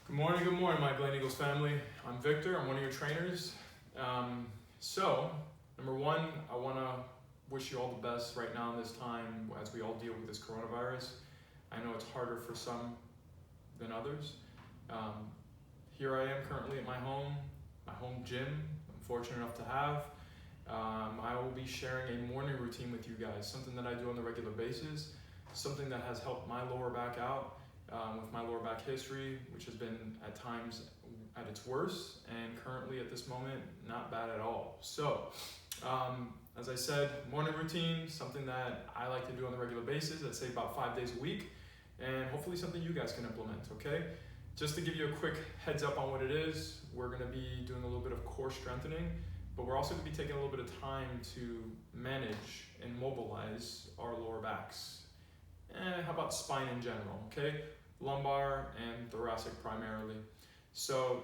Good morning, my Gleneagles family. I'm Victor. I'm one of your trainers. Number one, I want to wish you all the best right now in this time as we all deal with this coronavirus. I know it's harder for some than others. Here I am currently at my home gym. I'm fortunate enough to have. I will be sharing a morning routine with you guys, something that I do on a regular basis, something that has helped my lower back out. With my lower back history, which has been at times at its worst, and currently at this moment, not bad at all. So, as I said, morning routine, something that I like to do on a regular basis, I'd say about 5 days a week, and hopefully something you guys can implement, okay? Just to give you a quick heads up on what it is, we're gonna be doing a little bit of core strengthening, but we're also gonna be taking a little bit of time to manage and mobilize our lower backs. How about spine in general, okay? Lumbar and thoracic primarily. So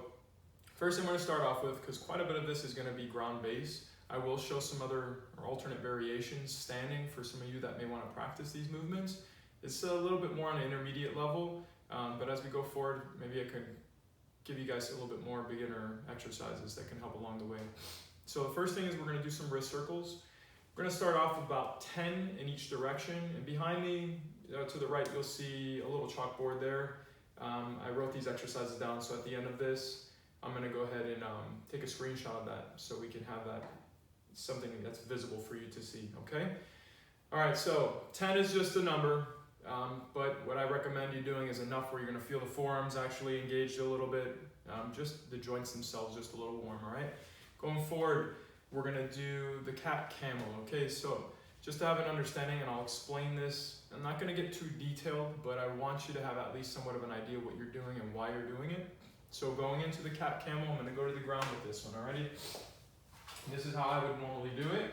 first I'm going to start off with, because quite a bit of this is going to be ground based, I will show some other or alternate variations standing for some of you that may want to practice these movements. It's a little bit more on an intermediate level, but as we go forward, maybe I could give you guys a little bit more beginner exercises that can help along the way. So the first thing is we're going to do some wrist circles. We're going to start off with about 10 in each direction, and behind me to the right you'll see a little chalkboard there. I wrote these exercises down, so at the end of this I'm going to go ahead and take a screenshot of that so we can have that something that's visible for you to see, okay? Alright, so 10 is just a number, but what I recommend you doing is enough where you're going to feel the forearms actually engaged a little bit, just the joints themselves just a little warm, alright? Going forward, we're going to do the cat camel, okay? So just to have an understanding, and I'll explain this, I'm not going to get too detailed, but I want you to have at least somewhat of an idea what you're doing and why you're doing it. So going into the cat camel, I'm going to go to the ground with this one, alrighty? This is how I would normally do it.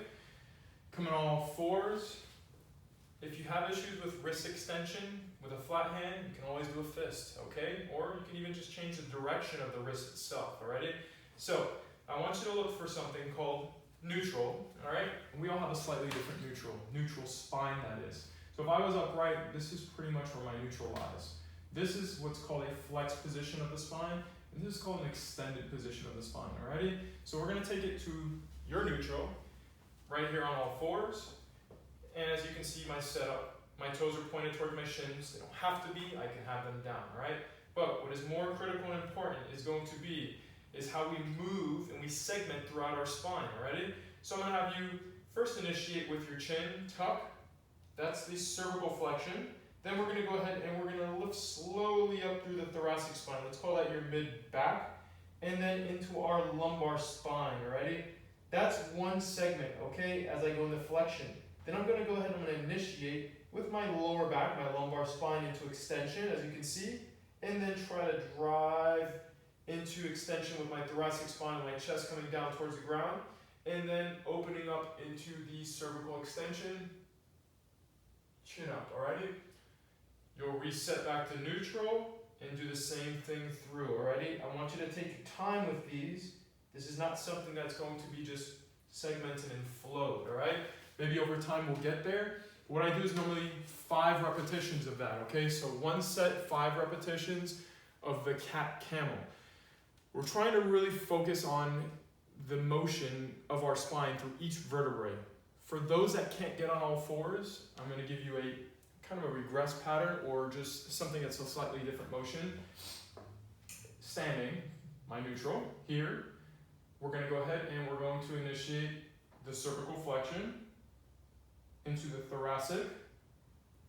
Come on all fours. If you have issues with wrist extension with a flat hand, you can always do a fist, okay? Or you can even just change the direction of the wrist itself, alrighty? So I want you to look for something called neutral, alright? We all have a slightly different neutral spine that is. So if I was upright, this is pretty much where my neutral lies. This is what's called a flex position of the spine, and this is called an extended position of the spine, alrighty? So we're gonna take it to your neutral, right here on all fours, and as you can see my setup, my toes are pointed toward my shins. They don't have to be, I can have them down, alright? But what is more critical and important is how we move and we segment throughout our spine, alrighty? So I'm gonna have you first initiate with your chin tuck. That's the cervical flexion. Then we're gonna go ahead and we're gonna lift slowly up through the thoracic spine. Let's call that your mid-back. And then into our lumbar spine, alrighty? That's one segment, okay, as I go into flexion. Then I'm gonna go ahead and I'm gonna initiate with my lower back, my lumbar spine into extension, as you can see. And then try to drive into extension with my thoracic spine and my chest coming down towards the ground, and then opening up into the cervical extension, chin up, alrighty? You'll reset back to neutral and do the same thing through, alrighty? I want you to take your time with these. This is not something that's going to be just segmented and flowed, alright? Maybe over time we'll get there. What I do is normally 5 repetitions of that, okay? So one set, 5 repetitions of the cat camel. We're trying to really focus on the motion of our spine through each vertebrae. For those that can't get on all fours, I'm going to give you a kind of a regress pattern or just something that's a slightly different motion. Standing, my neutral, here, we're going to go ahead and we're going to initiate the cervical flexion into the thoracic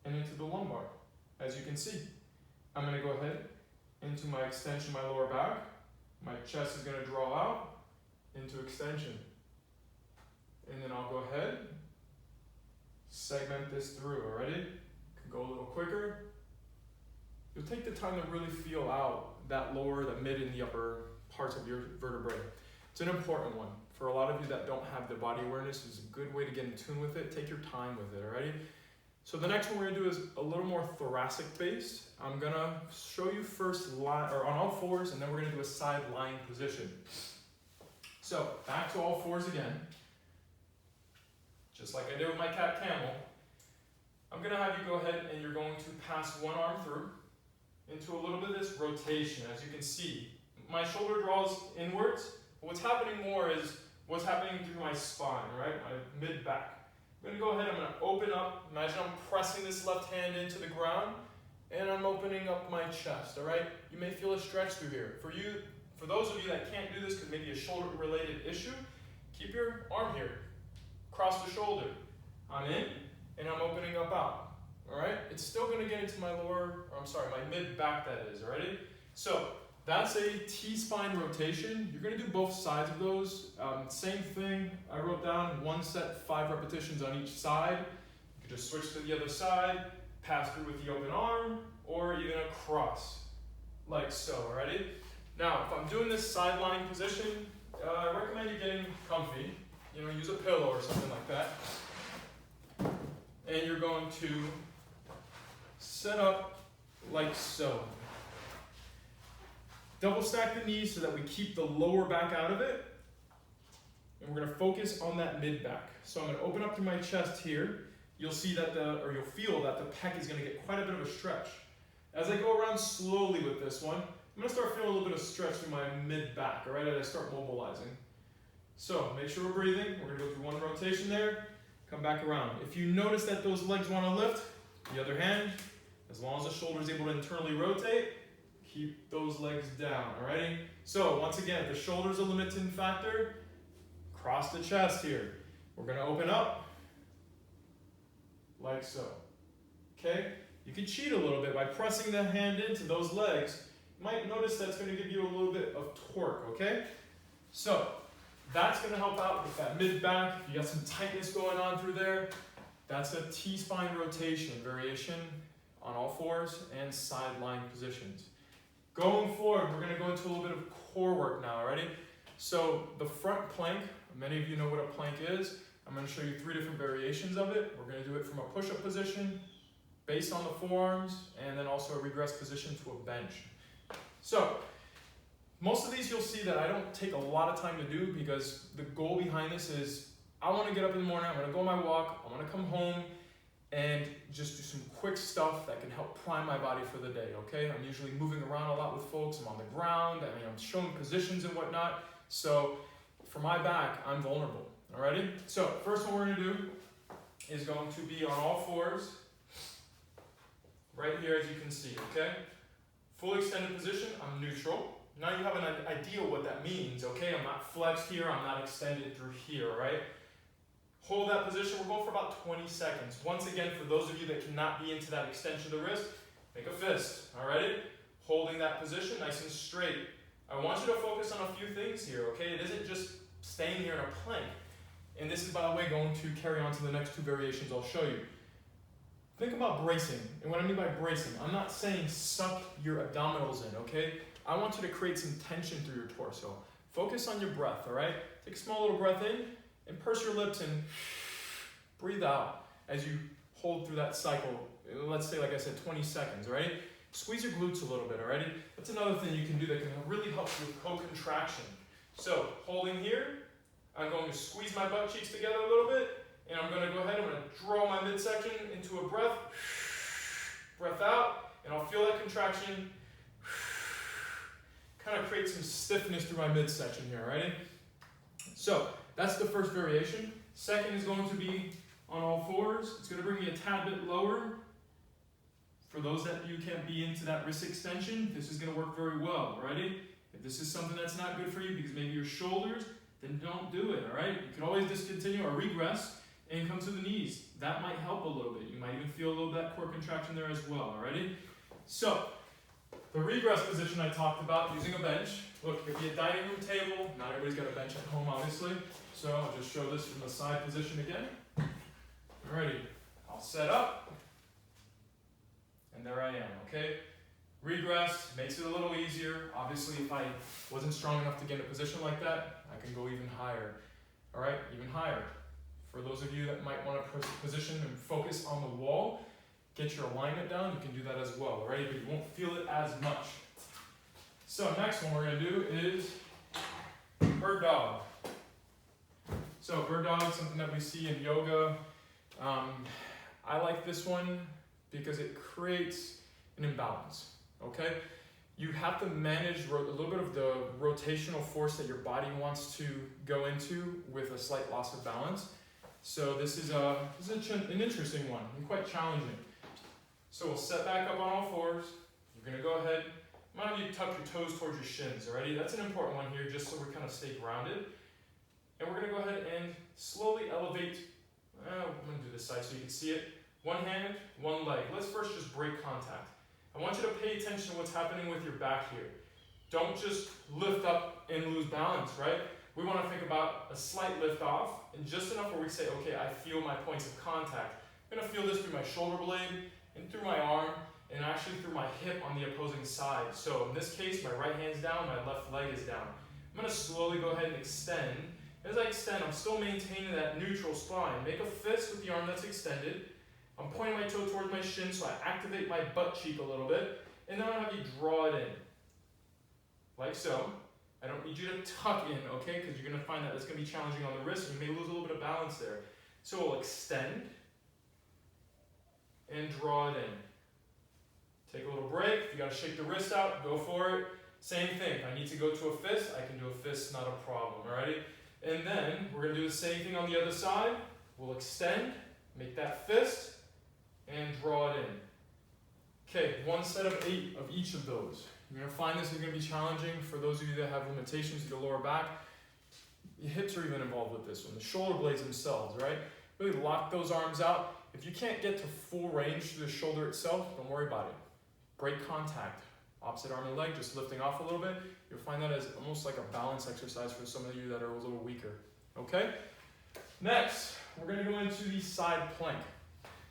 and into the lumbar. As you can see, I'm going to go ahead into my extension, my lower back. My chest is going to draw out into extension. And then I'll go ahead, segment this through, already? Can go a little quicker. You'll take the time to really feel out that lower, the mid, and the upper parts of your vertebrae. It's an important one. For a lot of you that don't have the body awareness, it's a good way to get in tune with it. Take your time with it, alrighty? So the next one we're gonna do is a little more thoracic based. I'm gonna show you first on all fours, and then we're gonna do a side lying position. So back to all fours again. Just like I did with my cat camel. I'm gonna have you go ahead and you're going to pass one arm through, into a little bit of this rotation. As you can see, my shoulder draws inwards. But what's happening more is what's happening through my spine, right? My mid-back. I'm gonna go ahead, I'm gonna open up. Imagine I'm pressing this left hand into the ground and I'm opening up my chest, all right? You may feel a stretch through here. For those of you that can't do this because maybe a shoulder-related issue, keep your arm here, across the shoulder. I'm in and I'm opening up out, all right? It's still gonna get into my my mid-back that is, all right? So that's a T-spine rotation. You're gonna do both sides of those. Same thing, I wrote down 1 set, 5 repetitions on each side. You can just switch to the other side, pass through with the open arm, or even across, like so, alrighty? Now, if I'm doing this sideline position, I recommend you getting comfy. You know, use a pillow or something like that. And you're going to set up like so. Double stack the knees so that we keep the lower back out of it. And we're gonna focus on that mid back. So I'm gonna open up through my chest here. You'll see that you'll feel that the pec is gonna get quite a bit of a stretch. As I go around slowly with this one, I'm gonna start feeling a little bit of stretch through my mid back, all right, as I start mobilizing. So make sure we're breathing. We're gonna go through 1 rotation there, come back around. If you notice that those legs wanna lift, the other hand, as long as the shoulder is able to internally rotate, keep those legs down, alrighty? So once again, if the shoulder's a limiting factor, cross the chest here. We're gonna open up, like so, okay? You can cheat a little bit by pressing the hand into those legs. You might notice that's gonna give you a little bit of torque, okay? So that's gonna help out with that mid-back. If you got some tightness going on through there, that's a T-spine rotation variation on all 4s and sideline positions. Going forward, we're gonna go into a little bit of core work now, already? So the front plank, many of you know what a plank is. I'm gonna show you 3 different variations of it. We're gonna do it from a push-up position, based on the forearms, and then also a regress position to a bench. So, most of these you'll see that I don't take a lot of time to do because the goal behind this is I wanna get up in the morning, I'm gonna go on my walk, I'm gonna come home, and just do some quick stuff that can help prime my body for the day, okay? I'm usually moving around a lot with folks, I'm on the ground, I'm showing positions and whatnot, so for my back, I'm vulnerable, alrighty? So, first one we're gonna do is going to be on all 4s, right here as you can see, okay? Full extended position, I'm neutral. Now you have an idea what that means, okay? I'm not flexed here, I'm not extended through here, right? Hold that position, we're going for about 20 seconds. Once again, for those of you that cannot be into that extension of the wrist, make a fist, alrighty? Holding that position nice and straight. I want you to focus on a few things here, okay? It isn't just staying here in a plank. And this is, by the way, going to carry on to the next 2 variations I'll show you. Think about bracing, and what I mean by bracing, I'm not saying suck your abdominals in, okay? I want you to create some tension through your torso. Focus on your breath, all right? Take a small little breath in, and purse your lips and breathe out as you hold through that cycle. Let's say, like I said, 20 seconds, all right? Squeeze your glutes a little bit, all right? That's another thing you can do that can really help you with co-contraction. So, holding here, I'm going to squeeze my butt cheeks together a little bit, and I'm going to go ahead, I'm going to draw my midsection into a breath, breath out, and I'll feel that contraction, kind of create some stiffness through my midsection here, alrighty? So, that's the first variation. Second is going to be on all 4s. It's going to bring me a tad bit lower. For those that you can't be into that wrist extension, this is going to work very well, alrighty? If this is something that's not good for you because maybe your shoulders, then don't do it, alright? You can always discontinue or regress and come to the knees. That might help a little bit. You might even feel a little bit of that core contraction there as well, alrighty? So, the regress position I talked about using a bench. Look, it could be a dining room table. Not everybody's got a bench at home, obviously. So I'll just show this from the side position again. Alrighty, I'll set up. And there I am, okay? Regress makes it a little easier. Obviously, if I wasn't strong enough to get in a position like that, I can go even higher. Alright, even higher. For those of you that might want to position and focus on the wall, get your alignment down, you can do that as well, alright? But you won't feel it as much. So next one we're going to do is bird dog. So bird dog is something that we see in yoga. I like this one because it creates an imbalance. okay? You have to manage a little bit of the rotational force that your body wants to go into with a slight loss of balance. So this is an interesting one and quite challenging. So we'll set back up on all fours. You're gonna go ahead. I'm gonna have you tuck your toes towards your shins, alrighty? That's an important one here, just so we kind of stay grounded. And we're gonna go ahead and slowly elevate. I'm gonna do this side so you can see it. One hand, one leg. Let's first just break contact. I want you to pay attention to what's happening with your back here. Don't just lift up and lose balance, right? We want to think about a slight lift off and just enough where we say, okay, I feel my points of contact. I'm going to feel this through my shoulder blade and through my arm and actually through my hip on the opposing side. So in this case, my right hand's down, my left leg is down. I'm going to slowly go ahead and extend. As I extend, I'm still maintaining that neutral spine. Make a fist with the arm that's extended. I'm pointing my toe towards my shin so I activate my butt cheek a little bit, and then I'm going to have you draw it in, like so. I don't need you to tuck in, okay, because you're going to find that it's going to be challenging on the wrist, and you may lose a little bit of balance there. So we'll extend and draw it in. Take a little break. If you got to shake the wrist out, go for it. Same thing. If I need to go to a fist, I can do a fist, not a problem, alrighty? And then we're going to do the same thing on the other side. We'll extend, make that fist, and draw it in. Okay, one set of 8 of each of those. You're going to find this is going to be challenging for those of you that have limitations to your lower back. Your hips are even involved with this one, the shoulder blades themselves, right? Really lock those arms out. If you can't get to full range through the shoulder itself, don't worry about it. Break contact. Opposite arm and leg, just lifting off a little bit. You'll find that as almost like a balance exercise for some of you that are a little weaker. Okay? Next, we're going to go into the side plank.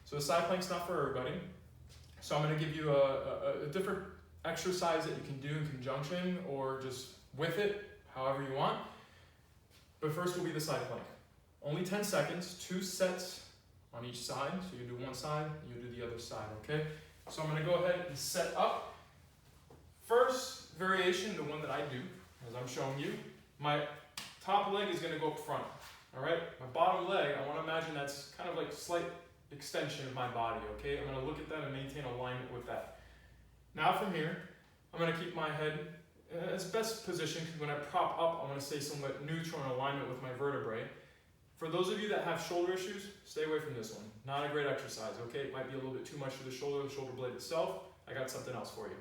So the side plank's not for everybody. So I'm going to give you a different exercise that you can do in conjunction or just with it, however you want. But first will be the side plank. Only 10 seconds, 2 sets on each side. So you do one side, you do the other side, okay? So I'm going to go ahead and set up. First variation, the one that I do, as I'm showing you, my top leg is going to go up front, all right? My bottom leg, I want to imagine that's kind of like slight extension of my body, okay? I'm going to look at that and maintain alignment with that. Now from here, I'm going to keep my head in its best position, because when I prop up, I want to stay somewhat neutral in alignment with my vertebrae. For those of you that have shoulder issues, stay away from this one. Not a great exercise, okay? It might be a little bit too much for the shoulder blade itself. I got something else for you.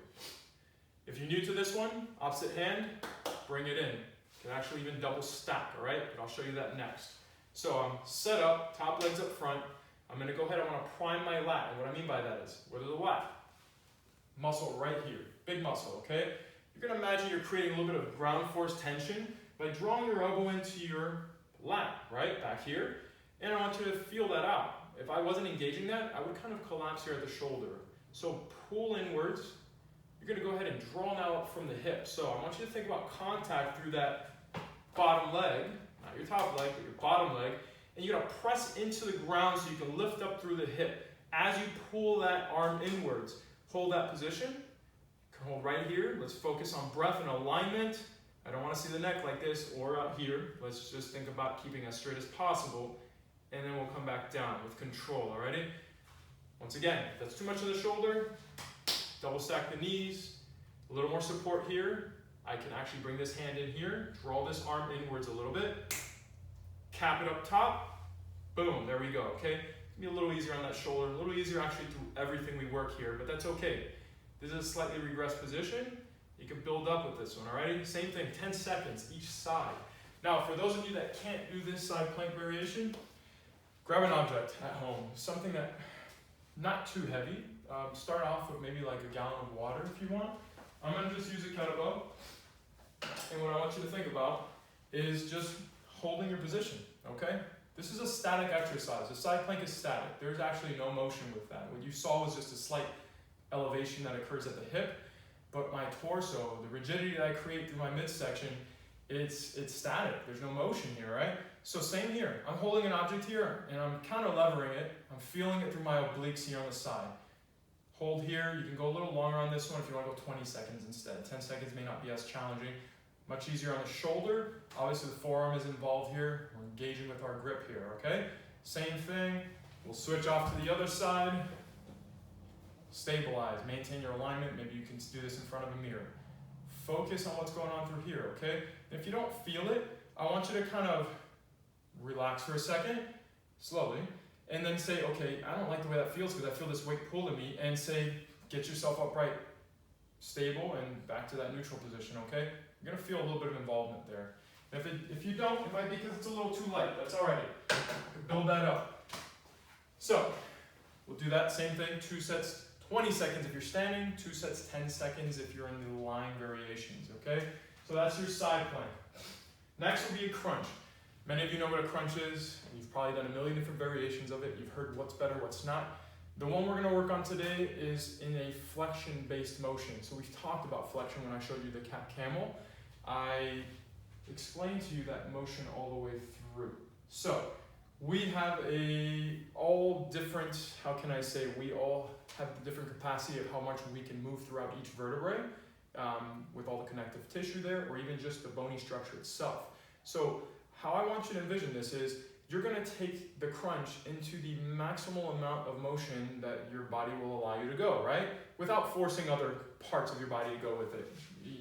If you're new to this one, opposite hand, bring it in. You can actually even double stack, all right? But I'll show you that next. So I'm set up, top legs up front. I'm going to go ahead, I want to prime my lat. And what I mean by that is, where there's a lat, muscle right here, big muscle, okay? You're going to imagine you're creating a little bit of ground force tension by drawing your elbow into your lat, right, back here. And I want you to feel that out. If I wasn't engaging that, I would kind of collapse here at the shoulder. So pull inwards. You're going to go ahead and draw now up from the hip. So I want you to think about contact through that bottom leg, not your top leg, but your bottom leg. And you're going to press into the ground so you can lift up through the hip. As you pull that arm inwards, hold that position. Hold right here. Let's focus on breath and alignment. I don't want to see the neck like this or up here. Let's just think about keeping as straight as possible. And then we'll come back down with control, alrighty? Once again, if that's too much of the shoulder, double stack the knees, a little more support here. I can actually bring this hand in here, draw this arm inwards a little bit, cap it up top, boom, there we go, okay? Be a little easier on that shoulder, a little easier actually through everything we work here, but that's okay. This is a slightly regressed position. You can build up with this one, alrighty? Same thing, 10 seconds each side. Now, for those of you that can't do this side plank variation, grab an object at home, something that not too heavy. Start off with maybe like a gallon of water if you want. I'm going to just use a kettlebell. And what I want you to think about is just holding your position, okay? This is a static exercise. The side plank is static. There's actually no motion with that. What you saw was just a slight elevation that occurs at the hip, but my torso, the rigidity that I create through my midsection, it's static. There's no motion here, right? So same here. I'm holding an object here and I'm counter levering it. I'm feeling it through my obliques here on the side. Hold here. You can go a little longer on this one if you want to go 20 seconds instead. 10 seconds may not be as challenging. Much easier on the shoulder. Obviously the forearm is involved here. We're engaging with our grip here, okay? Same thing. We'll switch off to the other side. stabilize, maintain your alignment. Maybe you can do this in front of a mirror. Focus on what's going on through here, okay? If you don't feel it, I want you to kind of relax for a second, slowly, and then say, okay, I don't like the way that feels because I feel this weight pulling me, and say, get yourself upright, stable, and back to that neutral position, okay? You're gonna feel a little bit of involvement there. If you don't, it might be because it's a little too light. That's all right. Build that up. So, we'll do that same thing, 2 sets, 20 seconds if you're standing, 2 sets, 10 seconds if you're in the lying variations, okay? So that's your side plank. Next will be a crunch. Many of you know what a crunch is. You've probably done a million different variations of it. You've heard what's better, what's not. The one we're gonna work on today is in a flexion-based motion. So we've talked about flexion when I showed you the cat camel. I explained to you that motion all the way through. So we have all different, how can I say, we all have the different capacity of how much we can move throughout each vertebrae with all the connective tissue there, or even just the bony structure itself. So how I want you to envision this is you're going to take the crunch into the maximal amount of motion that your body will allow you to go, right? Without forcing other parts of your body to go with it.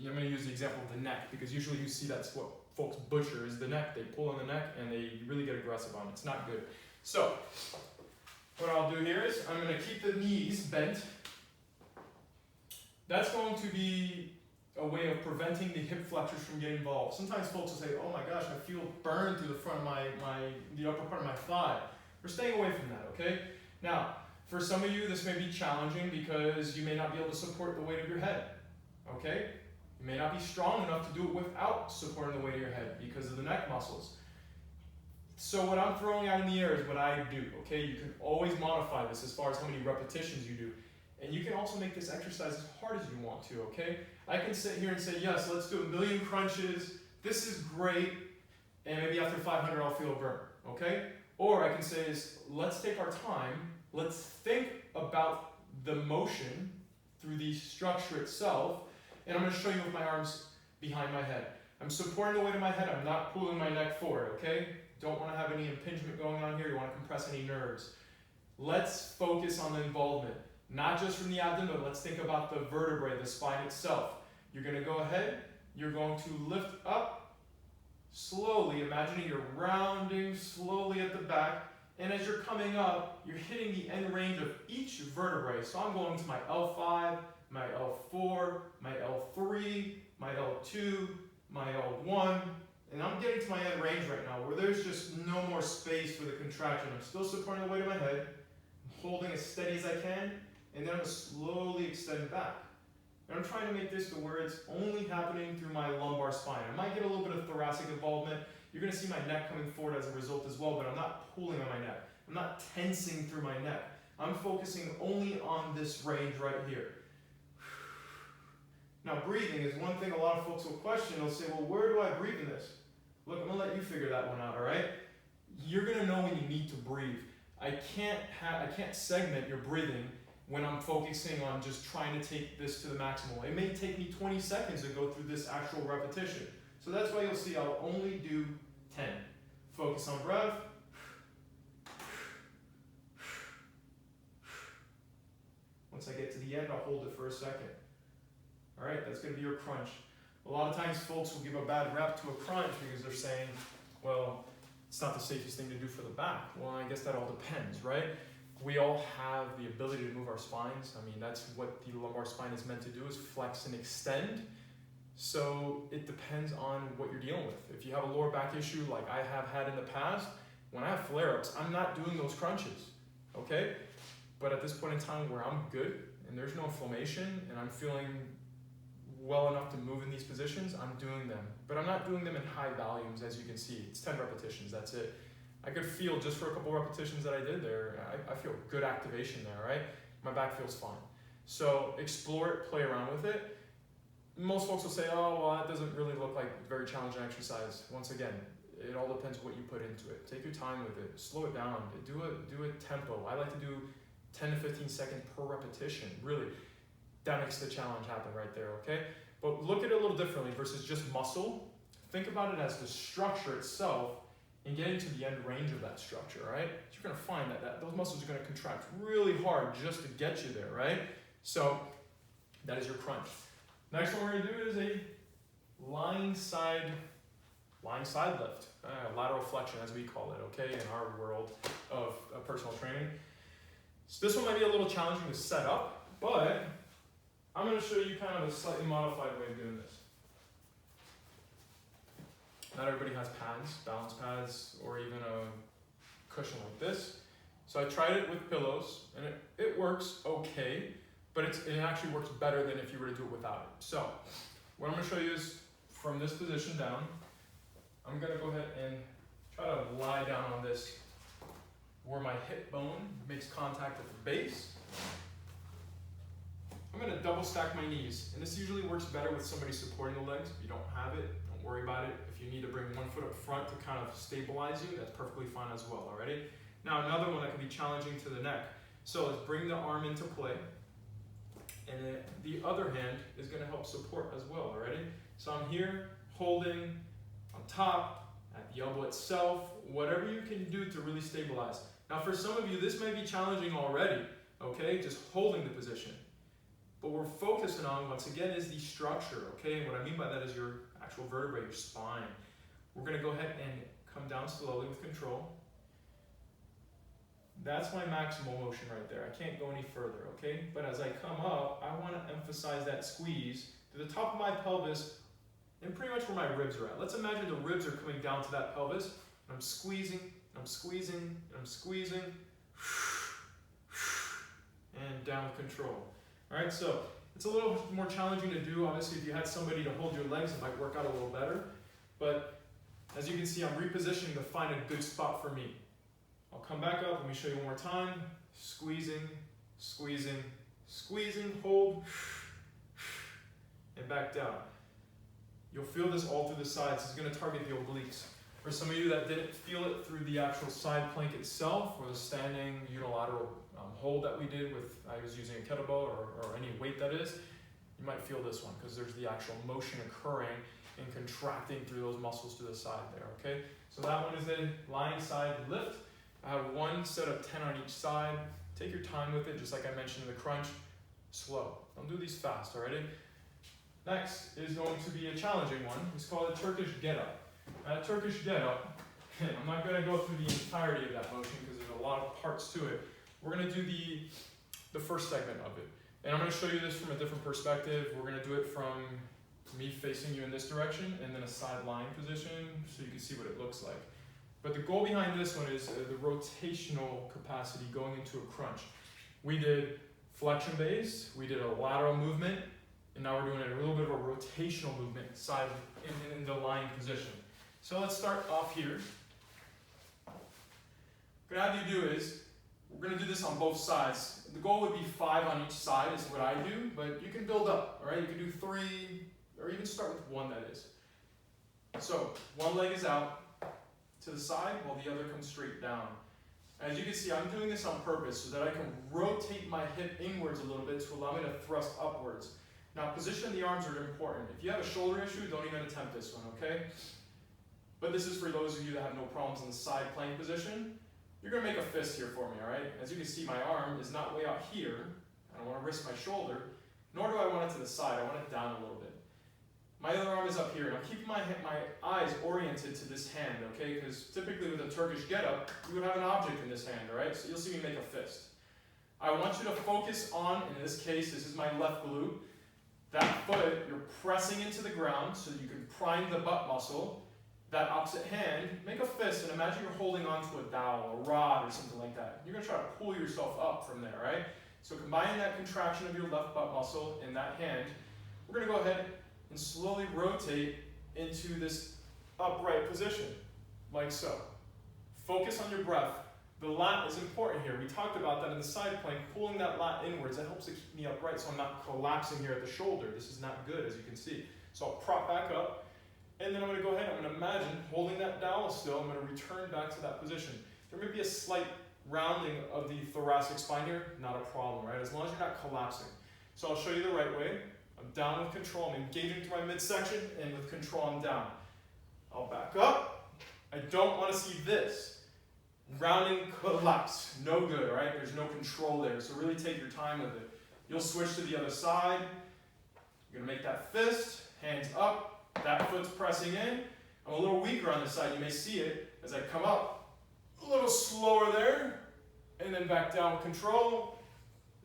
I'm going to use the example of the neck, because usually you see that's what folks butcher is the neck. They pull on the neck and they really get aggressive on it. It's not good. So what I'll do here is I'm going to keep the knees bent. That's going to be a way of preventing the hip flexors from getting involved. Sometimes folks will say, oh my gosh, I feel burned through the front of the upper part of my thigh. We're staying away from that, okay? Now, for some of you, this may be challenging because you may not be able to support the weight of your head, okay? You may not be strong enough to do it without supporting the weight of your head because of the neck muscles. So what I'm throwing out in the air is what I do, okay? You can always modify this as far as how many repetitions you do. And you can also make this exercise as hard as you want to, okay? I can sit here and say, yes, let's do 1,000,000 crunches. This is great. And maybe after 500, I'll feel a burn, okay? Or I can say is, let's take our time. Let's think about the motion through the structure itself. And I'm going to show you with my arms behind my head. I'm supporting the weight of my head. I'm not pulling my neck forward, okay? Don't want to have any impingement going on here. You want to compress any nerves. Let's focus on the involvement. Not just from the abdomen, but let's think about the vertebrae, the spine itself. You're going to go ahead. You're going to lift up slowly, imagining you're rounding slowly at the back. And as you're coming up, you're hitting the end range of each vertebrae. So I'm going to my L5, my L4, my L3, my L2, my L1, and I'm getting to my end range right now where there's just no more space for the contraction. I'm still supporting the weight of my head, I'm holding as steady as I can, and then I'm going to slowly extend back. And I'm trying to make this to where it's only happening through my lumbar spine. I might get a little bit of thoracic involvement. You're going to see my neck coming forward as a result as well, but I'm not pulling on my neck. I'm not tensing through my neck. I'm focusing only on this range right here. Now, breathing is one thing a lot of folks will question. They'll say, well, where do I breathe in this? Look, I'm going to let you figure that one out, all right? You're going to know when you need to breathe. I can't segment your breathing when I'm focusing on just trying to take this to the maximal. It may take me 20 seconds to go through this actual repetition. So that's why you'll see I'll only do 10. Focus on breath. Once I get to the end, I'll hold it for a second. All right, that's going to be your crunch. A lot of times folks will give a bad rep to a crunch because they're saying, well, it's not the safest thing to do for the back. Well, I guess that all depends, right? We all have the ability to move our spines. I mean, that's what the lumbar spine is meant to do, is flex and extend. So it depends on what you're dealing with. If you have a lower back issue like I have had in the past, when I have flare-ups, I'm not doing those crunches, okay? But at this point in time where I'm good and there's no inflammation and I'm feeling well enough to move in these positions, I'm doing them. But I'm not doing them in high volumes, as you can see. It's 10 repetitions, that's it. I could feel just for a couple repetitions that I did there, I feel good activation there, right? My back feels fine. So explore it, play around with it. Most folks will say, oh, well, that doesn't really look like a very challenging exercise. Once again, it all depends what you put into it. Take your time with it, slow it down, do a tempo. I like to do 10 to 15 seconds per repetition, really. That makes the challenge happen right there, okay? But look at it a little differently versus just muscle. Think about it as the structure itself and getting to the end range of that structure, right? You're gonna find that those muscles are gonna contract really hard just to get you there, right? So that is your crunch. Next one we're gonna do is a lying side lift, lateral flexion as we call it, okay, in our world of personal training. So this one might be a little challenging to set up, but I'm gonna show you kind of a slightly modified way of doing this. Not everybody has pads, balance pads, or even a cushion like this. So I tried it with pillows, and it works okay, but it actually works better than if you were to do it without it. So what I'm gonna show you is from this position down, I'm gonna go ahead and try to lie down on this where my hip bone makes contact at the base. I'm gonna double stack my knees, and this usually works better with somebody supporting the legs. If you don't have it, don't worry about it. If you need to bring one foot up front to kind of stabilize you, that's perfectly fine as well, alrighty? Now another one that can be challenging to the neck. So let's bring the arm into play, and then the other hand is gonna help support as well, alrighty? So I'm here holding on top, at the elbow itself, whatever you can do to really stabilize. Now for some of you, this may be challenging already, okay? Just holding the position. But what we're focusing on, once again, is the structure, okay? And what I mean by that is your actual vertebrae, your spine. We're gonna go ahead and come down slowly with control. That's my maximal motion right there. I can't go any further, okay? But as I come up, I wanna emphasize that squeeze to the top of my pelvis and pretty much where my ribs are at. Let's imagine the ribs are coming down to that pelvis, and I'm squeezing, I'm squeezing, and I'm squeezing, and down with control. All right, so it's a little more challenging to do. Obviously, if you had somebody to hold your legs, it might work out a little better. But as you can see, I'm repositioning to find a good spot for me. I'll come back up. Let me show you one more time. Squeezing, squeezing, squeezing, hold, and back down. You'll feel this all through the sides. This is going to target the obliques. For some of you that didn't feel it through the actual side plank itself, or the standing unilateral hold that we did with, I was using a kettlebell or any weight that is, you might feel this one because there's the actual motion occurring and contracting through those muscles to the side there, okay? So that one is a lying side lift. I have one set of 10 on each side. Take your time with it, just like I mentioned in the crunch. Slow. Don't do these fast, alrighty? Next is going to be a challenging one. It's called a Turkish get-up. A Turkish get-up, I'm not going to go through the entirety of that motion because there's a lot of parts to it. We're going to do the first segment of it. And I'm going to show you this from a different perspective. We're going to do it from me facing you in this direction and then a side lying position so you can see what it looks like. But the goal behind this one is the rotational capacity going into a crunch. We did flexion base, we did a lateral movement, and now we're doing a little bit of a rotational movement side in the lying position. So let's start off here. What I'm going to have you do is, we're going to do this on both sides. The goal would be 5 on each side is what I do, but you can build up, all right? You can do 3, or even start with 1, that is. So one leg is out to the side while the other comes straight down. As you can see, I'm doing this on purpose so that I can rotate my hip inwards a little bit to allow me to thrust upwards. Now, position of the arms are important. If you have a shoulder issue, don't even attempt this one, okay? But this is for those of you that have no problems in the side plank position. You're going to make a fist here for me, all right? As you can see, my arm is not way out here. I don't want to risk my shoulder, nor do I want it to the side. I want it down a little bit. My other arm is up here, and I'm keeping my eyes oriented to this hand, okay? Because typically with a Turkish get-up, you would have an object in this hand, all right? So you'll see me make a fist. I want you to focus on, in this case, this is my left glute. That foot, you're pressing into the ground so that you can prime the butt muscle. That opposite hand, make a fist and imagine you're holding onto a dowel, a rod, or something like that. You're going to try to pull yourself up from there, right? So combining that contraction of your left butt muscle in that hand, we're going to go ahead and slowly rotate into this upright position, like so. Focus on your breath. The lat is important here. We talked about that in the side plank, pulling that lat inwards. That helps to keep me upright so I'm not collapsing here at the shoulder. This is not good, as you can see. So I'll prop back up. And then I'm going to go ahead, I'm going to imagine holding that dowel still, I'm going to return back to that position. There may be a slight rounding of the thoracic spine here, not a problem, right? As long as you're not collapsing. So I'll show you the right way. I'm down with control, I'm engaging through my midsection, and with control I'm down. I'll back up. I don't want to see this. Rounding collapse, no good, right? There's no control there, so really take your time with it. You'll switch to the other side. You're gonna make that fist, hands up, that foot's pressing in. I'm a little weaker on this side, you may see it as I come up, a little slower there, and then back down with control,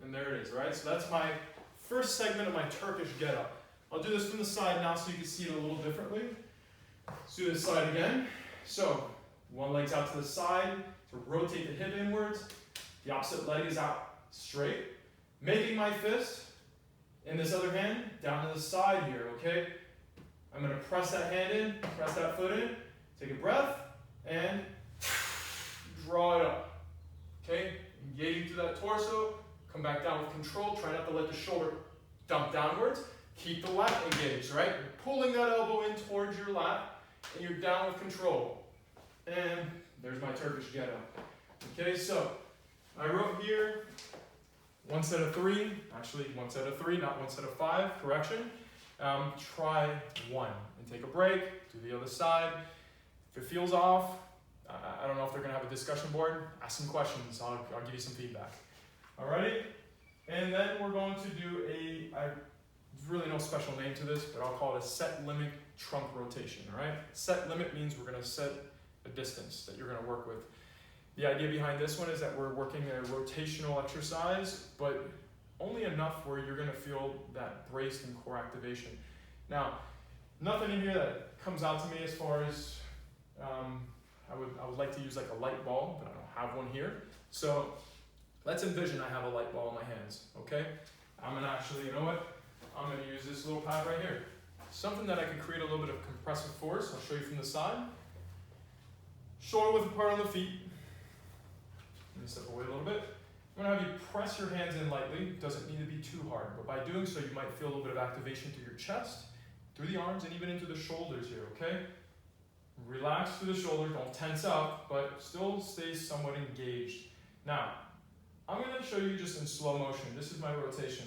and there it is, right? So that's my first segment of my Turkish get-up. I'll do this from the side now so you can see it a little differently. Let's do this side again. So, one leg's out to the side to rotate the hip inwards. The opposite leg is out straight. Making my fist, and this other hand down to the side here, okay? I'm gonna press that hand in, press that foot in, take a breath, and draw it up, okay? Engaging through that torso, come back down with control, try not to let the shoulder dump downwards. Keep the lat engaged, right? You're pulling that elbow in towards your lat, and you're down with control. And there's my Turkish get-up. Okay, so I wrote here, 1 set of 3, actually 1 set of 3, not 1 set of 5, correction. Try 1 and take a break, do the other side. If it feels off, I don't know if they're gonna have a discussion board, ask some questions, I'll give you some feedback. Alrighty, and then we're going to do there's really no special name to this, but I'll call it a set limit trunk rotation, alright? Set limit means we're gonna set a distance that you're gonna work with. The idea behind this one is that we're working a rotational exercise, but only enough where you're gonna feel that braced and core activation. Now, nothing in here that comes out to me as far as, I would like to use like a light ball, but I don't have one here. So let's envision I have a light ball in my hands, okay? I'm gonna actually, you know what? I'm gonna use this little pad right here. Something that I can create a little bit of compressive force. I'll show you from the side. Shoulder width apart on the feet. Let me step away a little bit. I'm gonna have you press your hands in lightly. It doesn't need to be too hard, but by doing so, you might feel a little bit of activation through your chest, through the arms, and even into the shoulders here, okay? Relax through the shoulders, don't tense up, but still stay somewhat engaged. Now, I'm gonna show you just in slow motion. This is my rotation.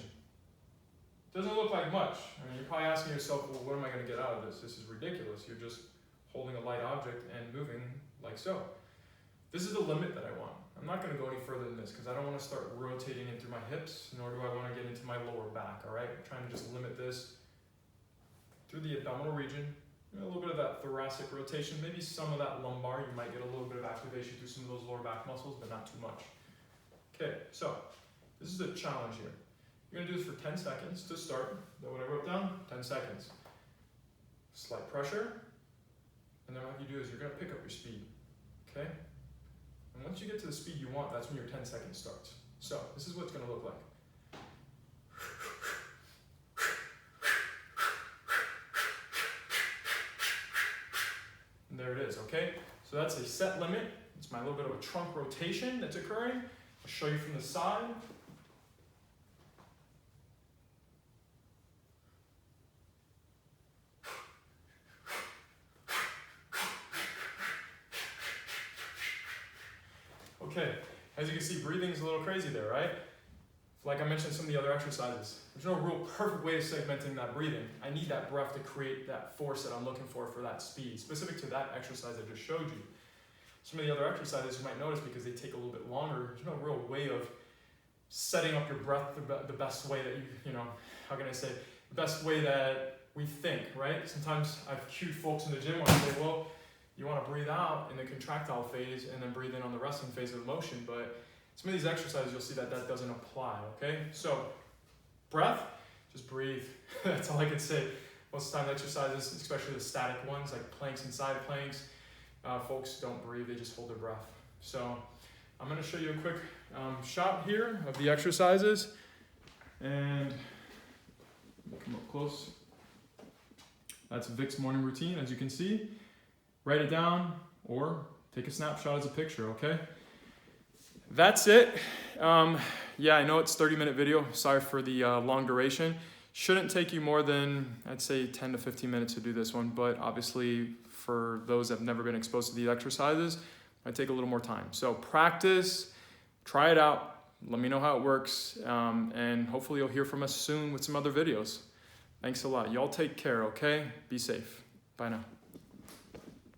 Doesn't look like much. I mean, you're probably asking yourself, well, what am I gonna get out of this? This is ridiculous. You're just holding a light object and moving like so. This is the limit that I want. I'm not gonna go any further than this because I don't wanna start rotating in through my hips, nor do I wanna get into my lower back, all right? I'm trying to just limit this through the abdominal region, a little bit of that thoracic rotation, maybe some of that lumbar. You might get a little bit of activation through some of those lower back muscles, but not too much. Okay, so this is a challenge here. You're gonna do this for 10 seconds to start. Is that what I wrote down? 10 seconds. Slight pressure, and then what you do is you're gonna pick up your speed, okay? And once you get to the speed you want, that's when your 10 seconds starts. So this is what it's gonna look like. And there it is, okay? So that's a set limit. It's my little bit of a trunk rotation that's occurring. I'll show you from the side. Okay, as you can see, breathing is a little crazy there, right? Like I mentioned some of the other exercises, there's no real perfect way of segmenting that breathing. I need that breath to create that force that I'm looking for that speed, specific to that exercise I just showed you. Some of the other exercises you might notice because they take a little bit longer, there's no real way of setting up your breath the best way that how can I say, the best way that we think, right? Sometimes I've cued folks in the gym where I say, well, you want to breathe out in the contractile phase and then breathe in on the resting phase of the motion, but some of these exercises you'll see that doesn't apply, okay? So, breath, just breathe. That's all I can say. Most of the time exercises, especially the static ones like planks and side planks, folks don't breathe, they just hold their breath. So, I'm going to show you a quick shot here of the exercises, and come up close. That's Vic's morning routine, as you can see. Write it down or take a snapshot as a picture, okay? That's it. Yeah, I know it's a 30-minute video. Sorry for the long duration. Shouldn't take you more than, I'd say, 10 to 15 minutes to do this one, but obviously for those that have never been exposed to the exercises, it might take a little more time. So practice, try it out, let me know how it works, and hopefully you'll hear from us soon with some other videos. Thanks a lot. Y'all take care, okay? Be safe. Bye now.